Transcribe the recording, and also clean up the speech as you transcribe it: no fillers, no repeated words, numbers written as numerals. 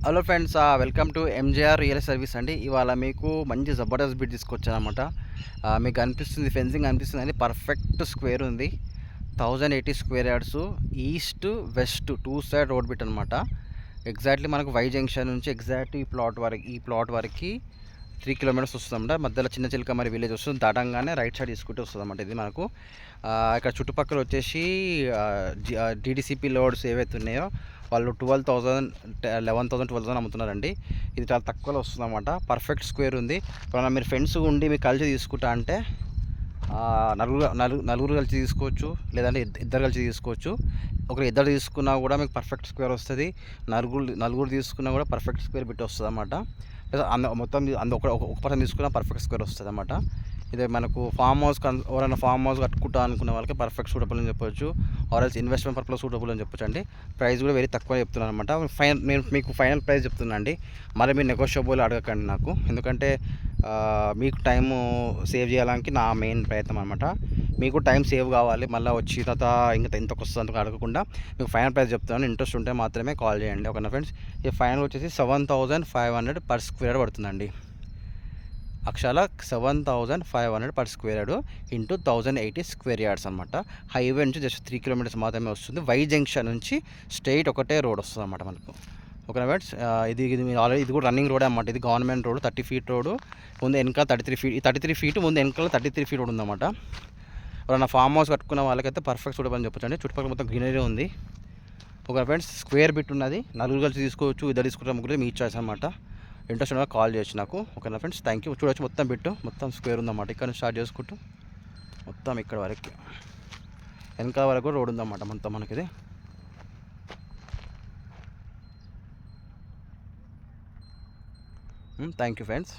Hello friends, welcome to MJR real service అండి. ఇవాళ మీకు మంచి జబర్దస్త్ బిట్ తీసుకొచ్చానమాట. మీకు అనిపిస్తుంది ఫెన్సింగ్ అనిపిస్తుంది అండి. పర్ఫెక్ట్ స్క్వేర్ ఉంది. 1080 square yards, east west 2 side road bit అనమాట. ఎగ్జాక్ట్లీ మనకు వై జంక్షన్ నుంచి ఎగ్జాక్ట్ ఈ ప్లాట్ వరకు 3 కిలోమీటర్స్ వస్తుందన్నమాట. మధ్యలో చిన్న చిలక మరి విలేజ్ వస్తుంది. దాటంగానే రైట్ సైడ్ తీసుకుంటూ వస్తుంది అన్నమాట. ఇది మనకు ఇక్కడ చుట్టుపక్కల వచ్చేసి డీడీసీపీ లోడ్స్ ఏవైతే ఉన్నాయో వాళ్ళు 12,000 11,000 12,000 అమ్ముతున్నారండి. ఇది చాలా తక్కువలో వస్తుంది అన్నమాట. పర్ఫెక్ట్ స్క్వేర్ ఉంది. ఇప్పుడు మీరు ఫ్రెండ్స్ ఉండి మీకు కలిసి తీసుకుంటా అంటే నలుగురు కలిసి తీసుకోవచ్చు, లేదంటే ఇద్దరు కలిసి తీసుకోవచ్చు. ఇద్దరు తీసుకున్నా కూడా మీకు పర్ఫెక్ట్ స్క్వేర్ వస్తుంది. నలుగురు తీసుకున్నా కూడా పర్ఫెక్ట్ స్క్వేర్ బిట్ వస్తుంది అన్నమాట. మొత్తం ఒక పర్సన్ తీసుకున్న పర్ఫెక్ట్ స్క్వేర్ వస్తుంది అన్నమాట. ఇది మనకు ఎవరైనా ఫామ్ హౌస్ కట్టుకుంటా అనుకునే వాళ్ళకి పర్ఫెక్ట్ సూటబుల్ అని చెప్పొచ్చు. ఆర్ఎల్స్ ఇన్వెస్ట్మెంట్ పర్పస్ సూటబుల్ అని చెప్పొచ్చు అండి. ప్రైస్ కూడా వెరీ తక్కువ చెప్తున్నాను అనమాట. నేను మీకు ఫైనల్ ప్రైస్ చెప్తున్నా అండి. మళ్ళీ మీరు నెగోషియబుల్ అడగకండి నాకు, ఎందుకంటే మీకు టైము సేవ్ చేయడానికి నా మెయిన్ ప్రయత్నం అనమాట. మీకు టైం సేవ్ కావాలి, మళ్ళీ వచ్చి తర్వాత ఇంకా ఇంతకు వస్తుంది అంతకు అడగకుండా మీకు ఫైనల్ ప్రైస్ చెప్తాను. ఇంట్రెస్ట్ ఉంటే మాత్రమే కాల్ చేయండి, ఓకేనా ఫ్రెండ్స్. ఈ ఫైనల్ వచ్చేసి 7,500 పర్ స్క్వేర్ పడుతుందండి. అక్షరాల 7,500 per square yard into 1080 square yards అనమాట. హైవే నుంచి జస్ట్ 3 కిలోమీటర్స్ మాత్రమే వస్తుంది. వై జంక్షన్ నుంచి స్ట్రైట్ ఒకటే రోడ్ వస్తుంది అనమాట మనకు, ఓకేనా ఫ్రెండ్స్. ఇది మీరు ఆల్రెడీ ఇది కూడా రన్నింగ్ రోడ్ అనమాట. ఇది గవర్నమెంట్ రోడ్, 30 ఫీట్ రోడ్. ముందు వెనకాల 33 ఫీట్, 33 ఫీట్ ముందు వెనకాల 33 ఫీట్ రోడ్ ఉందన్నమాట. ఎవరైనా ఫామ్ హౌస్ కట్టుకున్న వాళ్ళకైతే పర్ఫెక్ట్ సూటబుల్ అని చెప్పొచ్చు అండి. చుట్టుపక్కల మొత్తం గ్రీనరీ ఉంది, ఓకే ఫ్రెండ్స్. స్క్వేర్ బిట్ ఉన్నది. నలుగురు కలిసి తీసుకోవచ్చు, ఇద్దరు తీసుకుంటే ముగ్గురు మీ చాయిస్ అనమాట. ఇంట్రెస్ట్ ఉన్నా కాల్ చేయొచ్చు నాకు, ఓకేనా ఫ్రెండ్స్. Thank you. చూడొచ్చు మొత్తం బిట్టు మొత్తం స్క్వేర్ ఉందన్నమాట. ఇక్కడ నుంచి స్టార్ట్ చేసుకుంటూ మొత్తం ఇక్కడ వరకు వెనకాల వరకు రోడ్ ఉందన్నమాట మొత్తం మనకిది. Thank you friends.